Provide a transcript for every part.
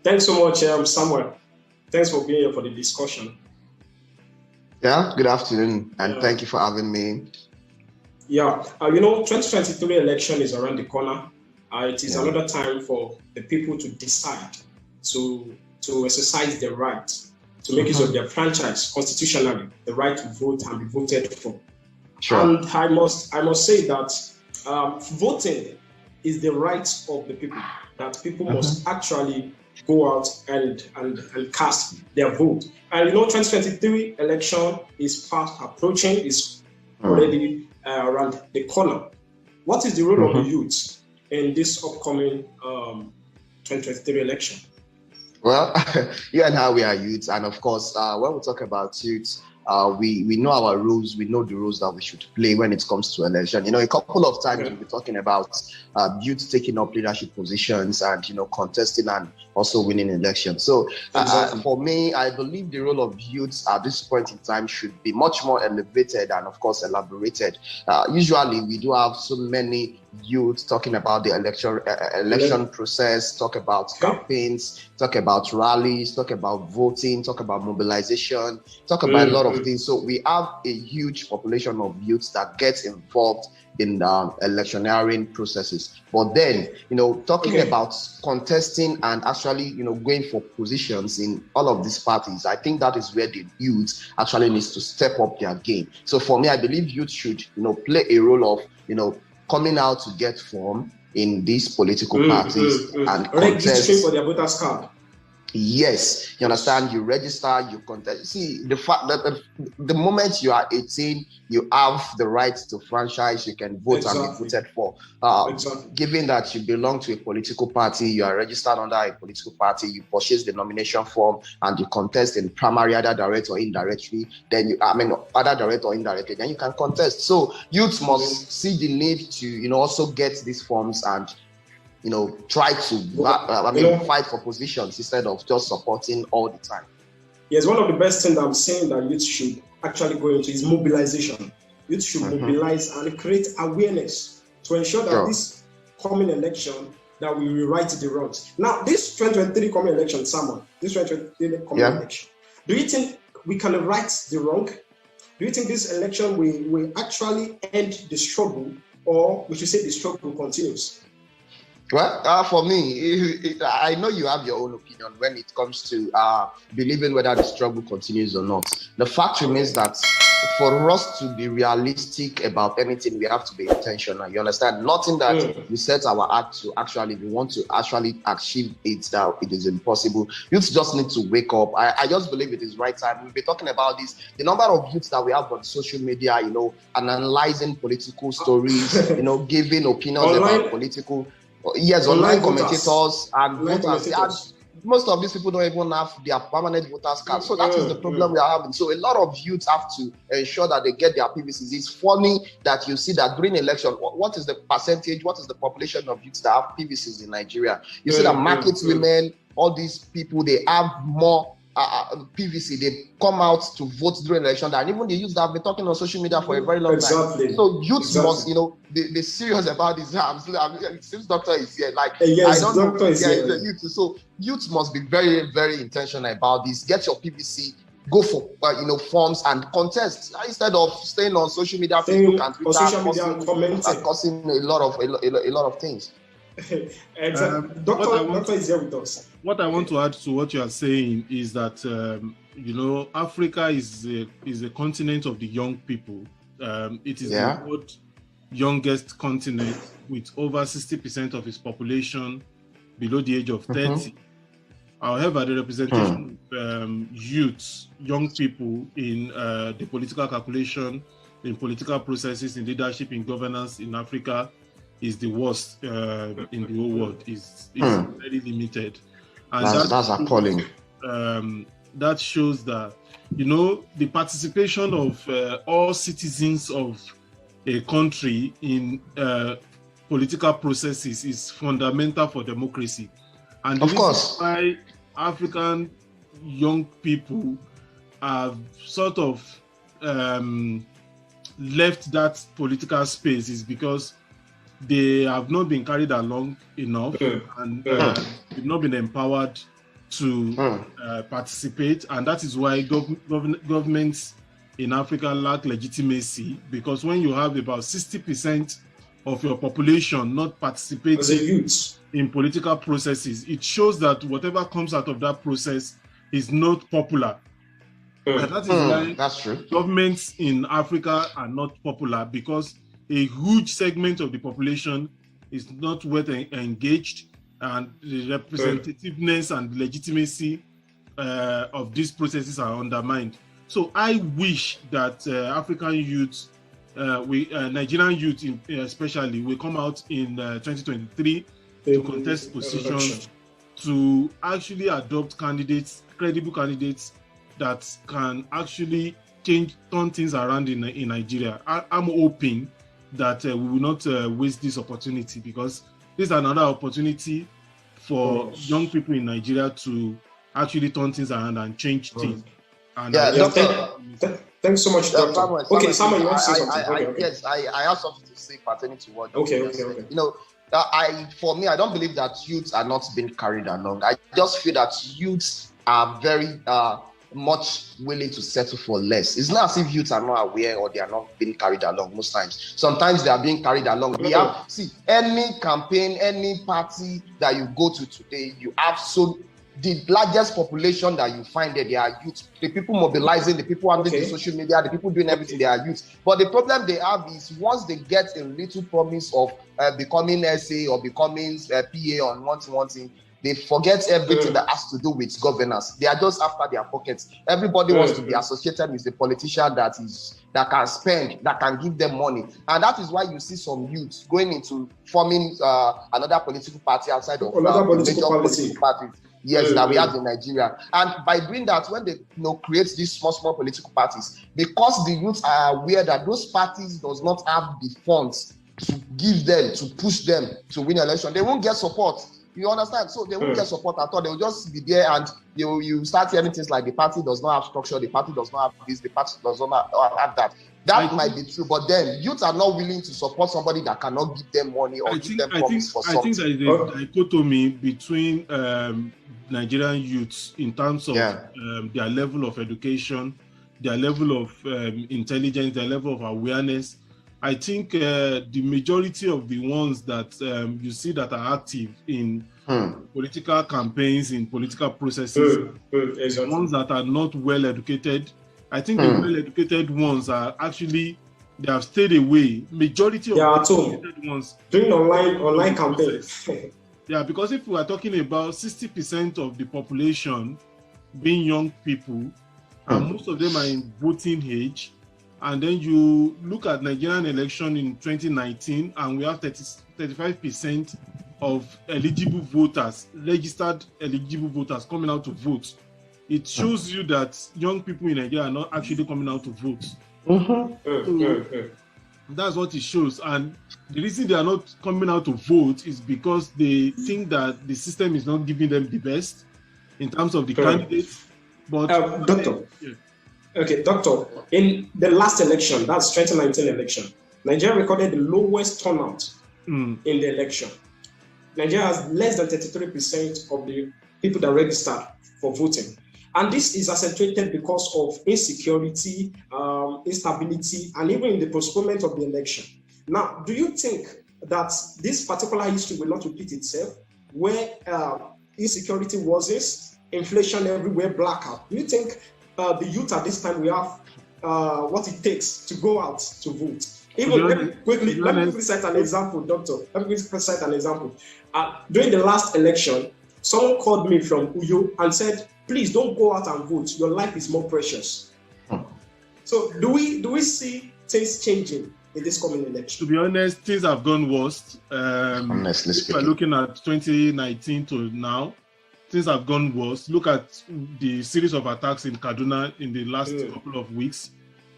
Thanks so much, Samuel. Thanks for being here for the discussion. Yeah, good afternoon, and thank you for having me. Yeah, 2023 election is around the corner. It is another time for the people to decide to exercise their right to make use of their franchise constitutionally, the right to vote and be voted for. Sure. And I must say that voting is the right of the people, that people must actually go out and cast their vote. And 2023 election is fast approaching, is already around the corner. What is the role of the youth in this upcoming 2023 election? Well, you and I, we are youths, and of course, when we talk about youths, we know our rules, we know the rules that we should play when it comes to election. A couple of times we'll be talking about youth taking up leadership positions and, contesting and also winning elections. So for me, I believe the role of youths at this point in time should be much more elevated and, of course, elaborated. Usually, we do have so many youth talking about the election process, talk about campaigns, talk about rallies, talk about voting, talk about mobilization, talk about a lot of things. So we have a huge population of youths that gets involved in electioneering processes. But then, talking about contesting and actually, going for positions in all of these parties, I think that is where the youth actually needs to step up their game. So for me, I believe youth should, play a role of, coming out to get form in these political parties and registering for their voters card. Yes, you understand. You register, you contest. See, the fact that the moment you are 18, you have the right to franchise. You can vote and be voted for. Given that you belong to a political party, you are registered under a political party. You purchase the nomination form and you contest in primary, either direct or indirectly. Then either direct or indirectly. Then you can contest. So youth must see the need to, also get these forms and try to fight for positions instead of just supporting all the time. Yes, one of the best things I'm saying that youth should actually go into is mobilization. Youth should mobilize and create awareness to ensure that this coming election, that we rewrite the wrongs. Now, this 2023 coming election, election, do you think we can right the wrong? Do you think this election will actually end the struggle, or we should say the struggle continues? Well, for me, I know you have your own opinion when it comes to believing whether the struggle continues or not. The fact remains that for us to be realistic about anything, we have to be intentional. You understand? Nothing that we set our act to actually, we want to actually achieve it, that it is impossible. Youths just need to wake up. I just believe it is right time. We'll be talking about this. The number of youths that we have on social media, analyzing political stories, giving opinions about political. Yes, online commentators and voters. Most of these people don't even have their permanent voters card. So that is the problem we are having. So a lot of youths have to ensure that they get their PVCs. It's funny that you see that during election, what is the percentage, what is the population of youths that have PVCs in Nigeria? You see that market women, all these people, they have more PVC, they come out to vote during election, and even the youth that have been talking on social media for a very long time. So youth must, be serious about this. Since doctor is here, yes, I don't doctor know, is here. Youth. So youth must be very, very intentional about this. Get your PVC, go for forms and contest instead of staying on social media, Facebook and Twitter, causing a lot of things. Doctor is here with us. What I want to add to what you are saying is that Africa is a continent of the young people. It is the world youngest continent with over 60% of its population below the age of 30. However, the representation of youths, young people in the political calculation, in political processes, in leadership, in governance in Africa is the worst in the whole world. Is very limited, and that's appalling. That shows that the participation of all citizens of a country in political processes is fundamental for democracy, and of course, why African young people have sort of left that political space is because they have not been carried along enough and they've not been empowered to participate, and that is why governments in Africa lack legitimacy, because when you have about 60% of your population not participating in political processes, it shows that whatever comes out of that process is not popular. And that is why that's true. Governments in Africa are not popular, because a huge segment of the population is not well engaged, and the representativeness and legitimacy of these processes are undermined. So I wish that African youth, Nigerian youth especially, will come out in 2023 to contest positions, to actually adopt candidates, credible candidates that can actually turn things around in Nigeria. I'm hoping that we will not waste this opportunity, because this is another opportunity for young people in Nigeria to actually turn things around and change things. And thanks so much, Doctor. Okay, Samuel, you want to say something? Yes, I have something to say pertaining to what. Okay. You know, for me, I don't believe that youths are not being carried along. I just feel that youths are very much willing to settle for less. It's not as if youths are not aware or they are not being carried along most times. Sometimes they are being carried along. We have, any campaign, any party that you go to today, you have the largest population that you find there, they are youth. The people mobilizing, the people handling the social media, the people doing everything, they are youth. But the problem they have is once they get a little promise of becoming SA or becoming PA on one thing, they forget everything that has to do with governance. They are just after their pockets. Everybody wants to be associated with a politician that can spend, that can give them money. And that is why you see some youth going into forming another political party outside of political parties. Yes, that we have in Nigeria. And by doing that, when they create these small political parties, because the youth are aware that those parties does not have the funds to give them, to push them to win election, they won't get support. You understand? So they won't get support at all. They will just be there, and you start hearing things like the party does not have structure, the party does not have this, the party does not have that. That might be true, but then youth are not willing to support somebody that cannot give them money or give them promise for something. I think there is a dichotomy between Nigerian youths in terms of their level of education, their level of intelligence, their level of awareness. I think the majority of the ones that you see that are active in political campaigns, in political processes, the ones that are not well educated. I think the well-educated ones are actually, they have stayed away. Majority of the educated ones doing online campaigns. Yeah, because if we are talking about 60% of the population being young people, and most of them are in voting age, and then you look at Nigerian election in 2019, and we have 35% of eligible voters, registered eligible voters coming out to vote. It shows you that young people in Nigeria are not actually coming out to vote. So that's what it shows. And the reason they are not coming out to vote is because they think that the system is not giving them the best in terms of the candidates. But Doctor, Doctor, in the last election, that's 2019 election, Nigeria recorded the lowest turnout in the election. Nigeria has less than 33% of the people that registered for voting. And this is accentuated because of insecurity, instability, and even in the postponement of the election. Now, do you think that this particular history will not repeat itself, where insecurity worsens, inflation everywhere, blackout? Do you think the youth at this time will have what it takes to go out to vote? Let me quickly cite an example, Doctor. Let me quickly cite an example. During the last election, someone called me from Uyo and said, please don't go out and vote. Your life is more precious. So do we see things changing in this coming election? To be honest, things have gone worse. Honestly speaking. If we're looking at 2019 to now, things have gone worse. Look at the series of attacks in Kaduna in the last couple of weeks,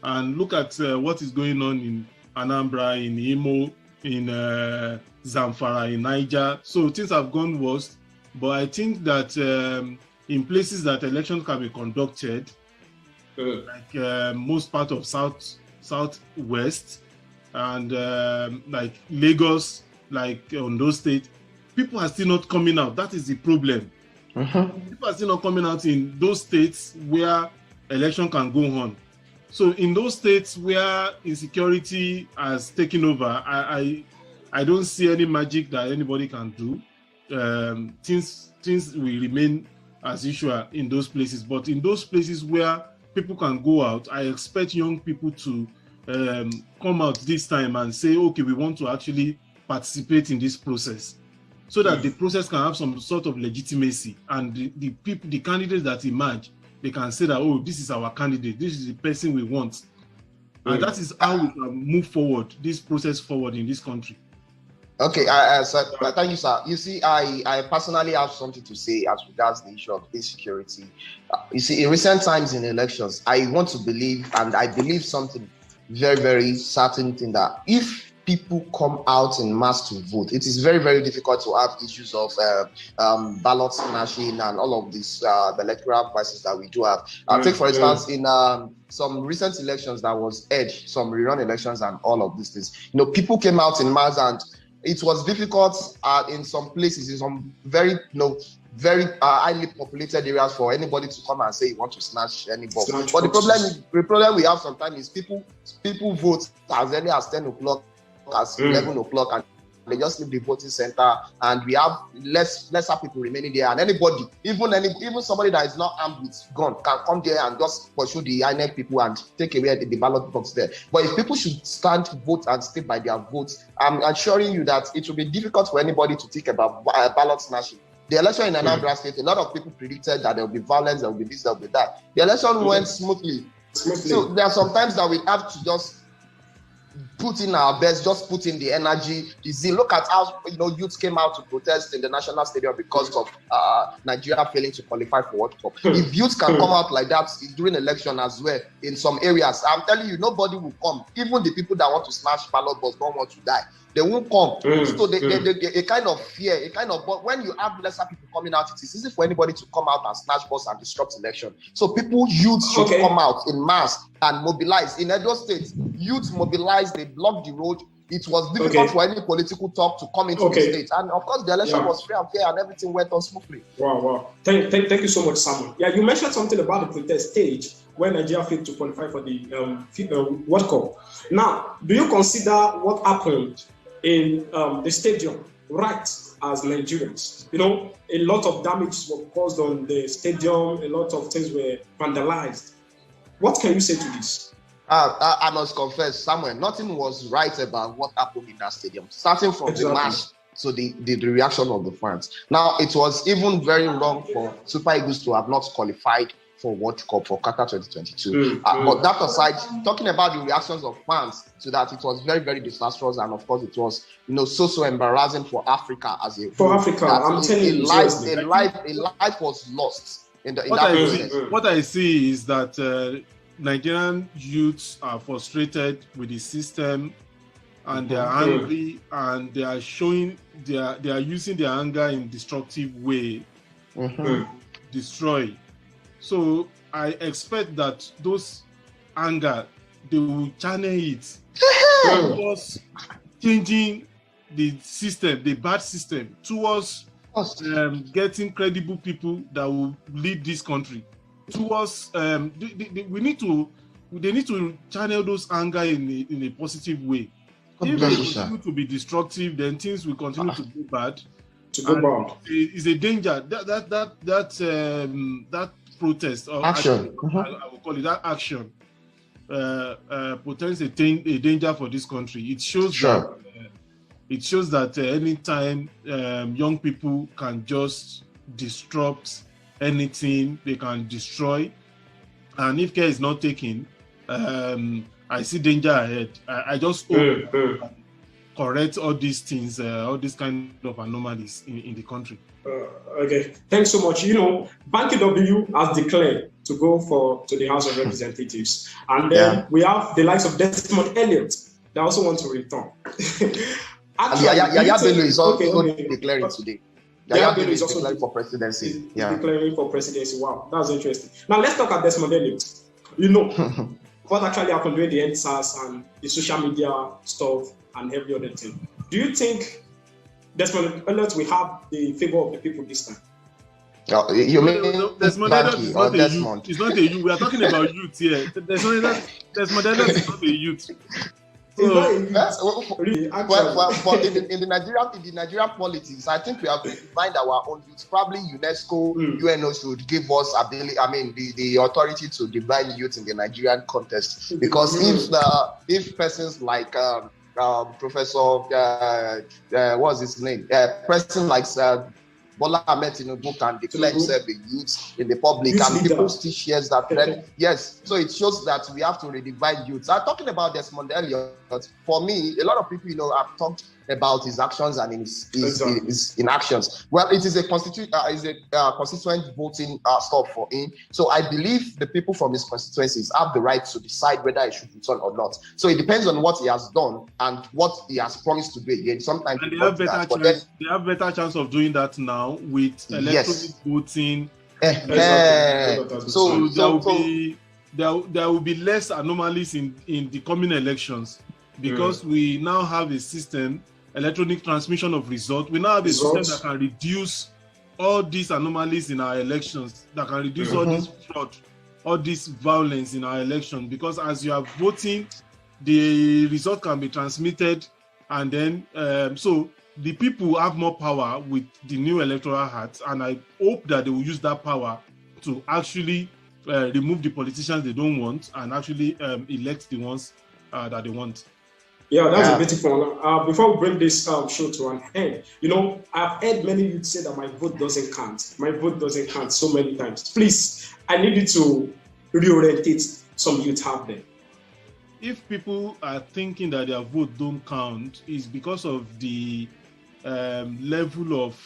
and look at what is going on in Anambra, in Imo, in Zamfara, in Niger. So things have gone worse. But I think that in places that elections can be conducted, like most part of Southwest, and like Lagos, like Ondo State, people are still not coming out. That is the problem. People are still not coming out in those states where election can go on. So in those states where insecurity has taken over, I don't see any magic that anybody can do. Things will remain as usual in those places. But in those places where people can go out, I expect young people to come out this time and say, okay, we want to actually participate in this process, so that the process can have some sort of legitimacy, and the candidates that emerge, they can say that, oh, this is our candidate, this is the person we want. And that is how we can move forward, this process forward in this country. Okay, sir, thank you, sir. You see, I personally have something to say as regards the issue of insecurity. You see, in recent times in elections, I want to believe, and I believe something very, very certain thing, that if people come out in mass to vote, it is very, very difficult to have issues of ballot snatching and all of these the electoral crisis that we do have. Take, for instance, in some recent elections that was edged, some rerun elections and all of these things, people came out in mass, and it was difficult in some places, in some very, very highly populated areas, for anybody to come and say you want to snatch any vote. But the problem we have sometimes is people vote as early as 10 o'clock, as 11 o'clock, and they just leave the voting center, and we have lesser people remaining there. And anybody, even somebody that is not armed with gun, can come there and just pursue the INEC people and take away the ballot box there. But if people should stand, vote, and stay by their votes, I'm assuring you that it will be difficult for anybody to think about ballot snatching. The election in Anambra State, a lot of people predicted that there will be violence, there will be this, there will be that. The election went smoothly. So there are some times that we have to just put in our best, just put in the energy, the zeal. Look at how youth came out to protest in the national stadium because of Nigeria failing to qualify for World Cup. If youth can come out like that during election as well in some areas, I'm telling you, nobody will come. Even the people that want to smash ballot box don't want to die. They won't come. So they a kind of fear, but when you have lesser people coming out, it is easy for anybody to come out and snatch balls and disrupt election. So youth should come out in mass and mobilize. In Edo State, youth mobilized, they blocked the road. It was difficult for any political talk to come into the state. And of course, the election was free and fair, and everything went on smoothly. Wow. Thank you so much, Samuel. Yeah, you mentioned something about the protest stage when Nigeria failed to qualify for the World Cup. Now, do you consider what happened in the stadium right as Nigerians? A lot of damage was caused on the stadium, a lot of things were vandalized. What can you say to this? I must confess, Samuel, nothing was right about what happened in that stadium, starting from the match to the reaction of the fans. Now, it was even very wrong for Super Eagles to have not qualified for World Cup for Qatar 2022. But that aside, talking about the reactions of fans to that, it was very, very disastrous, and of course, it was so embarrassing for Africa as a whole. For Africa, I'm telling you, a life was lost in that process. What I see is that Nigerian youths are frustrated with the system, and they are angry, and they are showing they are using their anger in destructive way to destroy. So I expect that those anger, they will channel it towards changing the system, the bad system, towards getting credible people that will lead this country. Towards they need to channel those anger in a positive way. If they continue to be destructive, then things will continue to go bad. It's a danger. That protest or action, I will call it that action, portends a danger for this country. It shows that anytime young people can just disrupt anything, they can destroy, and if care is not taken, I see danger ahead. I just hope correct all these things, all these kind of anomalies in the country. Okay, thanks so much. Banky W has declared to go to the House of Representatives, and then we have the likes of Desmond Elliott that also want to return. Yaya Bello is also declaring today. Yaya Bello is also declaring for presidency. Declaring for presidency. Wow, that's interesting. Now let's talk about Desmond Elliott. What actually happened during the EndSars and the social media stuff and every other thing. Do you think Desmond Elliott will have the favor of the people this time? You mean Desmond Elliott is not a Desmond? youth. It's not a youth. We are talking about youth here. Desmond Elliott is not a youth. So, in the Nigerian politics, I think we have to find our own youth. Probably UNESCO, UNO should give us the authority to define youth in the Nigerian context. Because if persons like Professor what's his name? Person like Bola Ahmed Tinubu can declare himself a youth in the public, and people still shares that trend. Yes, so it shows that we have to redefine youth. I'm talking about Desmond Elliott. For me, a lot of people, have talked about his actions and his inactions. Well, it is a constituent voting stuff for him. So I believe the people from his constituencies have the right to decide whether he should return or not. So it depends on what he has done and what he has promised to do again. Sometimes they have better chance of doing that now with electronic voting. So there will be less anomalies in the coming elections, because we now have a system, electronic transmission of results. We now have a system that can reduce all these anomalies in our elections, that can reduce all this fraud, all this violence in our election. Because as you are voting, the result can be transmitted, and then so the people have more power with the new electoral act, and I hope that they will use that power to actually remove the politicians they don't want and actually elect the ones that they want. Yeah, that's a beautiful one. Before we bring this show to an end, I've heard many youth say that my vote doesn't count. My vote doesn't count so many times. Please, I need you to reorientate some youth out there. If people are thinking that their vote don't count, it's because of the level of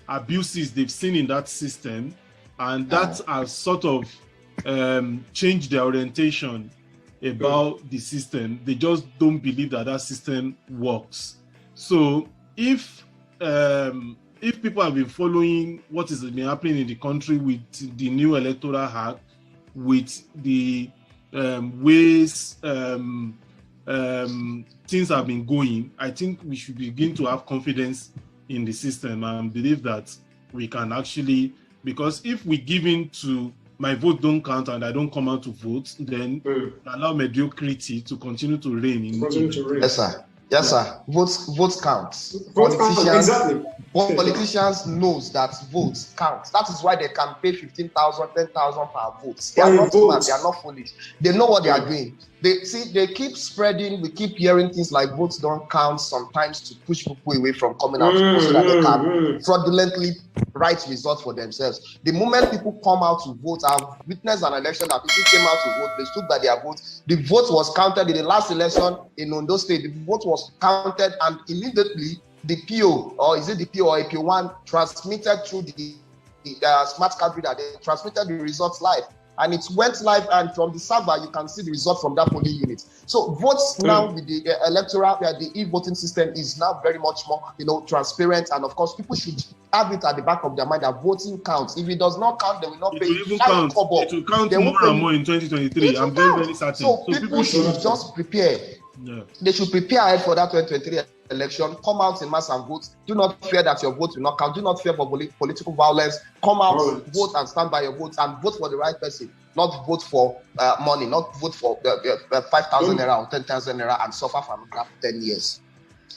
abuses they've seen in that system, and that has sort of changed their orientation about the system. They just don't believe that system works. So if people have been following what has been happening in the country with the new electoral act, with the ways things have been going, I think we should begin to have confidence in the system and believe that we can actually, because if we give in to my vote don't count and I don't come out to vote, then allow mediocrity to continue to reign. Yes, sir. Yes, sir. Votes count. Politicians knows that votes count. That is why they can pay 15,000, 10,000 per vote. They are not smart. They are not foolish. They know what they are doing. They keep spreading. We keep hearing things like votes don't count sometimes to push people away from coming out so that they can fraudulently write results for themselves. The moment people come out to vote, I've witnessed an election that people came out to vote, they stood by their vote. The vote was counted in the last election in Ondo State. The vote was counted, and immediately the PO, or is it the PO or AP1, transmitted through the smart card reader. They transmitted the results live, and it went live, and from the server you can see the result from that polling unit. So votes now with the electoral, the e-voting system is now very much more transparent, and of course people should have it at the back of their mind that voting counts. If it does not count, they will not pay. It will count. It will count more and more in 2023. I'm very, very certain. So people should just prepare. Yeah. They should prepare for that 2023 election. Come out in mass and vote. Do not fear that your vote will not count. Do not fear for political violence. Come out, vote and stand by your vote, and vote for the right person. Not vote for money. Not vote for 5,000 naira or 10,000 naira and suffer from that 10 years.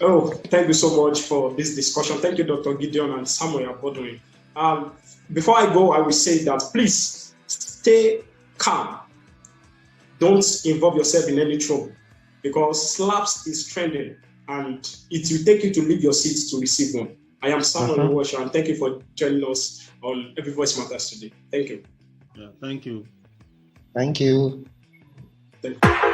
Oh, thank you so much for this discussion. Thank you, Dr. Gideon and Samuel Abodui. Before I go, I will say that please stay calm. Don't involve yourself in any trouble, because slaps is trending and it will take you to leave your seats to receive one. I am Samuel Washer, and thank you for joining us on Every Voice Matters today. Thank you. Yeah, thank you. Thank you. Thank you.